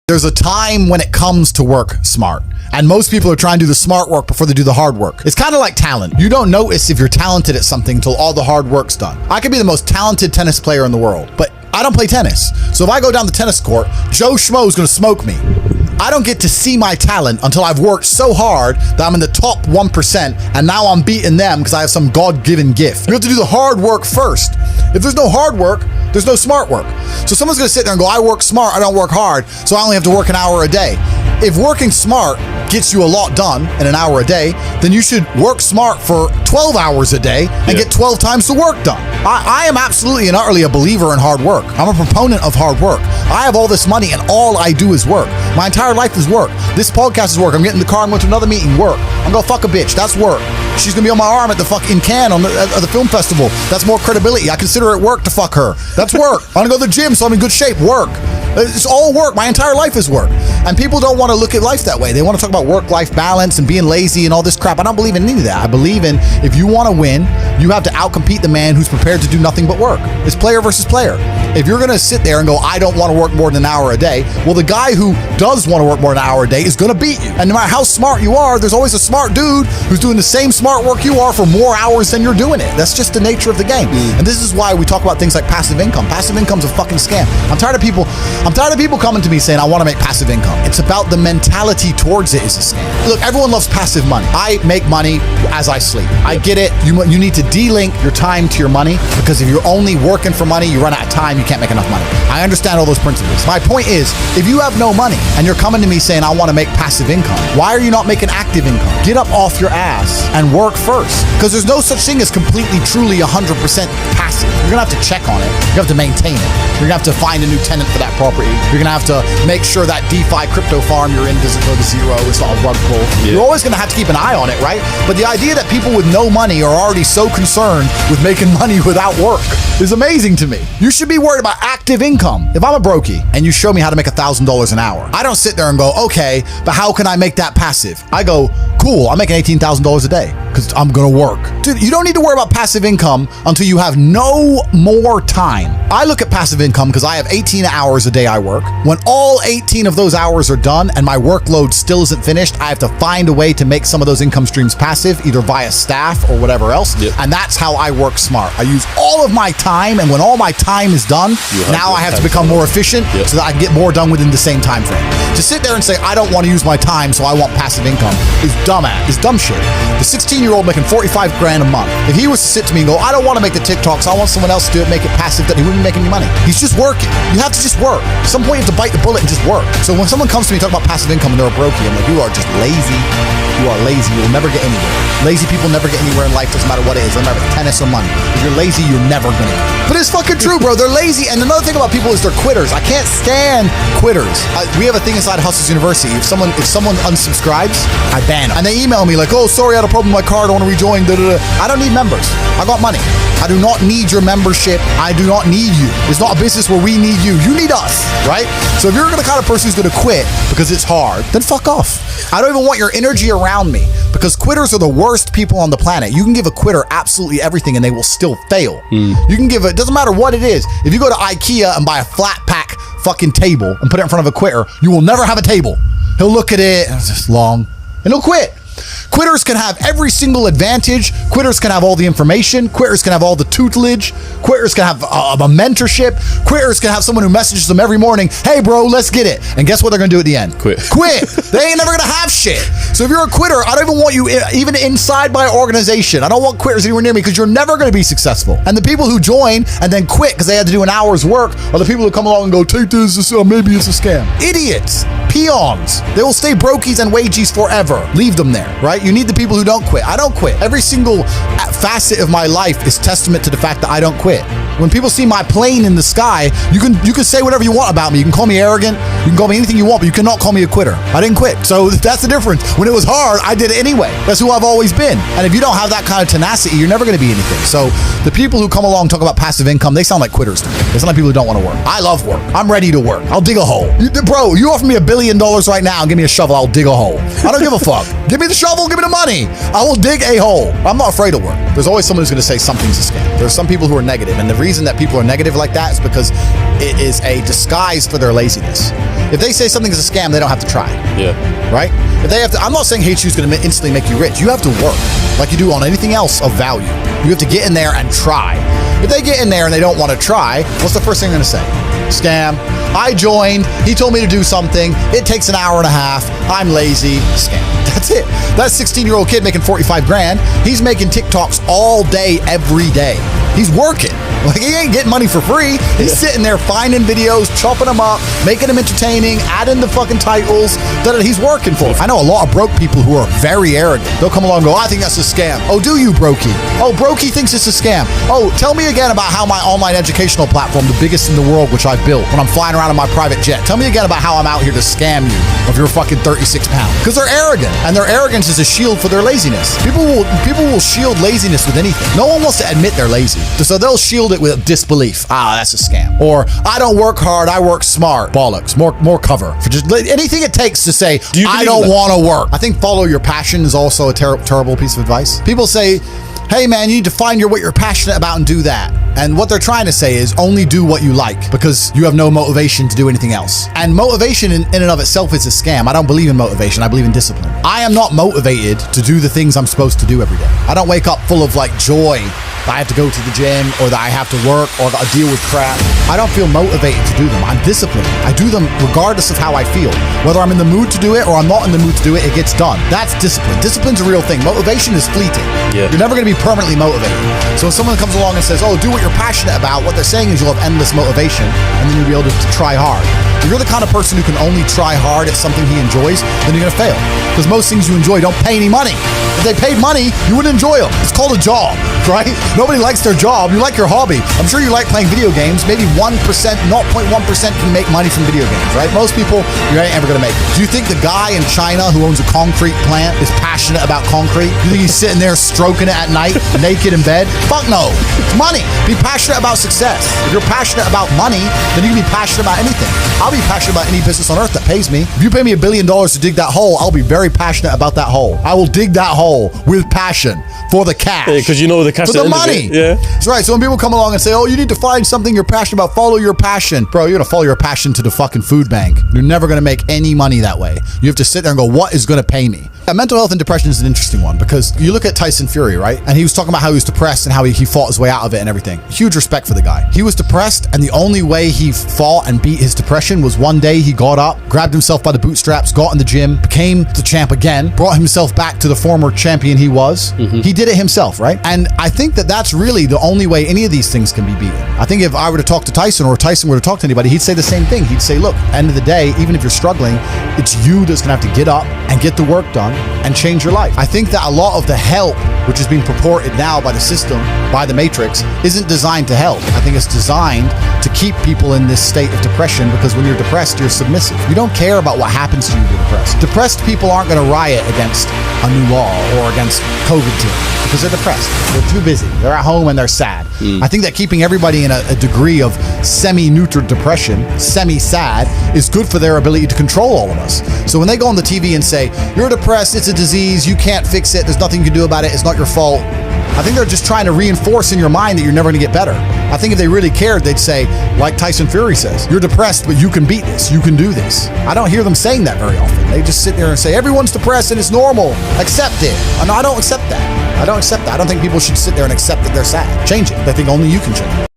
There's a time when it comes to work smart. And most people are trying to do the smart work before they do the hard work. It's kind of like talent. You don't notice if you're talented at something until all the hard work's done. I could be the most talented tennis player in the world, but I don't play tennis. So if I go down the tennis court, Joe Schmo is going to smoke me. I don't get to see my talent until I've worked so hard that I'm in the top 1%, and now I'm beating them because I have some God-given gift. You have to do the hard work first. If there's no hard work, there's no smart work. So someone's gonna sit there and go, I work smart, I don't work hard, so I only have to work an hour a day. If working smart gets you a lot done in an hour a day, then you should work smart for 12 hours a day and get 12 times the work done. I am absolutely and utterly a believer in hard work. I'm a proponent of hard work. I have all this money and all I do is work. My entire life is work. This podcast is work. I'm getting in the car and going to another meeting, work. I'm gonna fuck a bitch, that's work. She's gonna be on my arm at the fucking Cannes at the film festival. That's more credibility. I consider it work to fuck her. That's work. I'm gonna go to the gym so I'm in good shape, work. It's all work. My entire life is work. And people don't want to look at life that way. They want to talk about work-life balance and being lazy and all this crap. I don't believe in any of that. I believe in if you want to win, you have to outcompete the man who's prepared to do nothing but work. It's player versus player. If you're going to sit there and go, I don't want to work more than an hour a day, well, the guy who does want to work more than an hour a day is going to beat you. And no matter how smart you are, there's always a smart dude who's doing the same smart work you are for more hours than you're doing it. That's just the nature of the game. And this is why we talk about things like passive income. Passive income's a fucking scam. I'm tired of people coming to me saying, I want to make passive income. It's about the mentality towards it is a scam. Look, everyone loves passive money. I make money as I sleep. I get it. You need to de-link your time to your money, because if you're only working for money, you run out of time, you can't make enough money. I understand all those principles. My point is, if you have no money and you're coming to me saying, I want to make passive income, why are you not making active income? Get up off your ass and work first, because there's no such thing as completely, truly 100% passive. You're going to have to check on it. You have to maintain it. You're going to have to find a new tenant for that property. You're going to have to make sure that DeFi crypto farm you're in doesn't go to zero. It's not a rug pull. You're always going to have to keep an eye on it, right? But the idea that people with no money are already so concerned with making money without work is amazing to me. You should be worried about active income. If I'm a Brokie and you show me how to make $1,000 an hour, I don't sit there and go, okay, but how can I make that passive? I go, cool, I'm making $18,000 a day because I'm going to work. Dude, you don't need to worry about passive income until you have no more time. I look at passive income because I have 18 hours a day I work. When all 18 of those hours are done and my workload still isn't finished, I have to find a way to make some of those income streams passive, either via staff or whatever else. And that's how I work smart. I use all of my time, and when all my time is done, now I have to become more efficient so that I can get more done within the same time frame. To sit there and say, I don't want to use my time, so I want passive income is dumbass. It's dumb shit. The 16-year-old making 45 grand a month, if he was to sit to me and go, I don't want to make the TikToks, I want someone else to do it, make it passive, that he wouldn't make any money. He's just working. You have to just work. At some point you have to bite the bullet and just work. So when someone comes to me talking about passive income and they're a Brokie, I'm like, you are just lazy. You are lazy. You will never get anywhere. Lazy people never get anywhere in life, doesn't matter what it is. Doesn't matter if it's tennis or money. If you're lazy, you're never gonna get it. But it's fucking true, bro. They're lazy. And another thing about people is they're quitters. I can't stand quitters. We have a thing inside Hustlers University. If someone unsubscribes, I ban them. And they email me like, oh, sorry, I had a problem with my card, I want to rejoin. I don't need members. I got money. I do not need your membership. I do not need you. It's not a business where we need you. You need us, right? So if you're the kind of person who's going to quit because it's hard, then fuck off. I don't even want your energy around me, because quitters are the worst people on the planet. You can give a quitter absolutely everything and they will still fail. You can give it doesn't matter what it is. If you go to IKEA and buy a flat pack fucking table and put it in front of a quitter, you will never have a table. He'll look at it, it's just long, and he'll quit. Quitters can have every single advantage. Quitters can have all the information. Quitters can have all the tutelage. Quitters can have a mentorship. Quitters can have someone who messages them every morning, hey bro, let's get it. And guess what they're gonna do at the end? Quit. They ain't never gonna have shit. So if you're a quitter, I don't even want you even inside my organization. I don't want quitters anywhere near me, because you're never gonna be successful. And the people who join and then quit because they had to do an hour's work are the people who come along and go, take this, maybe it's a scam. Idiots. Peons. They will stay brokies and wagies forever. Leave them there, right? You need the people who don't quit. I don't quit. Every single facet of my life is testament to the fact that I don't quit. When people see my plane in the sky, you can say whatever you want about me. You can call me arrogant. You can call me anything you want, but you cannot call me a quitter. I didn't quit. So that's the difference. When it was hard, I did it anyway. That's who I've always been. And if you don't have that kind of tenacity, you're never going to be anything. So the people who come along and talk about passive income, they sound like quitters to me. They sound like people who don't want to work. I love work. I'm ready to work. I'll dig a hole. Bro, you offer me $1 billion right now and give me a shovel, I'll dig a hole. I don't give a fuck. Give me the shovel, give me the money. I will dig a hole. I'm not afraid of work. There's always someone who's going to say something's a scam. There's some people who are negative, and the reason that people are negative like that is because it is a disguise for their laziness. If they say something is a scam, they don't have to try. Yeah. Right? If they have to, I'm not saying HU is going to instantly make you rich. You have to work like you do on anything else of value. You have to get in there and try. If they get in there and they don't want to try, what's the first thing they're going to say? Scam. I joined. He told me to do something. It takes an hour and a half. I'm lazy. Scam. That's it. That 16-year-old kid making 45 grand, he's making TikToks all day, every day. He's working. Like, he ain't getting money for free. He's sitting there finding videos, chopping them up, making them entertaining, adding the fucking titles that he's working for. I know a lot of broke people who are very arrogant. They'll come along and go, I think that's a scam. Oh, do you, Brokie? Oh, Brokie thinks it's a scam. Oh, tell me again about how my online educational platform, the biggest in the world, which I've built when I'm flying around in my private jet. Tell me again about how I'm out here to scam you of your fucking 36 pounds. Because they're arrogant, and their arrogance is a shield for their laziness. People will shield laziness with anything. No one wants to admit they're lazy. So they'll shield it with disbelief. Ah, that's a scam. Or, I don't work hard, I work smart. Bollocks. More cover. For just anything it takes to say, I don't want to work. I think follow your passion is also a terrible piece of advice. People say, hey man, you need to find what you're passionate about and do that. And what they're trying to say is only do what you like because you have no motivation to do anything else. And motivation in and of itself is a scam. I don't believe in motivation. I believe in discipline. I am not motivated to do the things I'm supposed to do every day. I don't wake up full of like joy that I have to go to the gym or that I have to work or that I deal with crap. I don't feel motivated to do them. I'm disciplined. I do them regardless of how I feel. Whether I'm in the mood to do it or I'm not in the mood to do it, it gets done. That's discipline. Discipline's a real thing. Motivation is fleeting. Yeah. You're never going to be permanently motivated. So if someone comes along and says, oh, do what you're passionate about, what they're saying is you'll have endless motivation and then you'll be able to try hard. If you're the kind of person who can only try hard at something he enjoys, then you're going to fail. Because most things you enjoy don't pay any money. If they paid money, you wouldn't enjoy them. It's called a job, right? Nobody likes their job. You like your hobby. I'm sure you like playing video games. Maybe 1%, 0.1% can make money from video games, right? Most people, you ain't ever going to make it. Do you think the guy in China who owns a concrete plant is passionate about concrete? You think he's sitting there stroking it at night, naked in bed? Fuck no. It's money. Be passionate about success. If you're passionate about money, then you can be passionate about anything. I'll be passionate about any business on earth that pays me. If you pay me $1 billion to dig that hole, I'll be very passionate about that hole. I will dig that hole with passion for the cash. Because you know the cash. For the money. Yeah. That's right. So when people come along and say, oh, you need to find something you're passionate about, follow your passion. Bro, you're going to follow your passion to the fucking food bank. You're never going to make any money that way. You have to sit there and go, what is going to pay me? Mental health and depression is an interesting one because you look at Tyson Fury, right? And he was talking about how he was depressed and how he fought his way out of it and everything. Huge respect for the guy. He was depressed and the only way he fought and beat his depression was one day he got up, grabbed himself by the bootstraps, got in the gym, became the champ again, brought himself back to the former champion he was. Mm-hmm. He did it himself, right? And I think that that's really the only way any of these things can be beaten. I think if I were to talk to Tyson or Tyson were to talk to anybody, he'd say the same thing. He'd say, look, end of the day, even if you're struggling, it's you that's gonna have to get up and get the work done and change your life. I think that a lot of the help, which is being purported now by the system, by the Matrix, isn't designed to help. I think it's designed to keep people in this state of depression because when you're depressed, you're submissive. You don't care about what happens to you when you're depressed. Depressed people aren't going to riot against a new law or against COVID because they're depressed. They're too busy. They're at home and they're sad. I think that keeping everybody in a degree of semi-neutral depression, semi-sad, is good for their ability to control all of us. So when they go on the TV and say, you're depressed, it's a disease, you can't fix it, there's nothing you can do about it, it's not your fault, I think they're just trying to reinforce in your mind that you're never going to get better. I think if they really cared, they'd say, like Tyson Fury says, you're depressed, but you can beat this. You can do this. I don't hear them saying that very often. They just sit there and say, everyone's depressed and it's normal. Accept it. No, I don't accept that. I don't accept that. I don't think people should sit there and accept that they're sad. Change it. I think only you can change it.